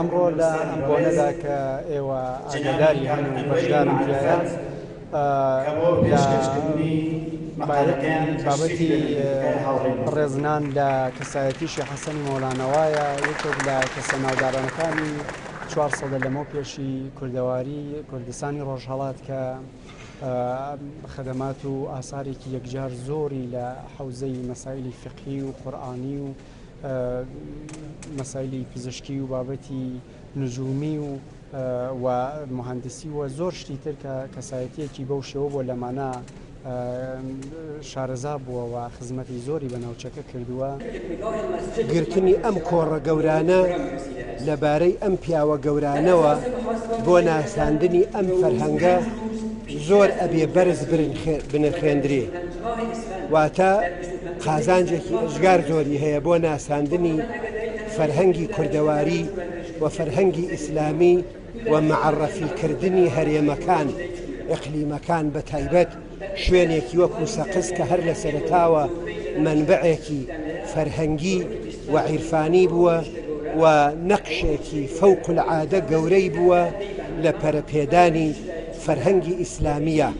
ئەمڕۆ لە ئەم بۆنەدا کە ئێوە ئاگاداری هەن و بەشدارن تایە بابەتی ڕێزنان لە کەسایەتیشی حەسەنی مۆلانەوایە یەکێک لە کەسە ناودارانەکانی 400 لەمەوە پێشی کوردەواری کوردستانی ڕۆژهەڵات کە خەدەمات و ئاسارێکی یەکجار زۆری لە حوزەی مەسائلی فقهی و قورئانی و مەسائلی پزیشکی و بابەتی نجومی و مهندسی و زۆر شتی تر کە کەسایەتیەکی بەو شێوە بۆ لەمانە شارەزا بووە و خزمەتی زۆری بە ناوچەکە کردووە. گرتنی ئەم کۆڕە گەورانە لەبارەی ئەم پیاوە گەورانەوە بۆ ناساندنی ئەم فەرهەنگە زۆر ئەبێ بەرز بنرخێندرێ، واتە قازانجێکی ئەژگار زۆری هەیە بۆ ناساندنی فەرهەنگی کوردەواری و فەرهەنگی ئیسلامی و معەرەفیکردنی هەرێمەکان ئیقلیمەکان بە تایبەت شوێنێکی وەکو سەقز کە هەر لە سەرەتاوە منبعێکی فەرهەنگی و عیرفانی بووە و نەقشێکی فەوق العادە گەورەی بووە لە پەرەپێدانی فەرهەنگی ئیسلامیە.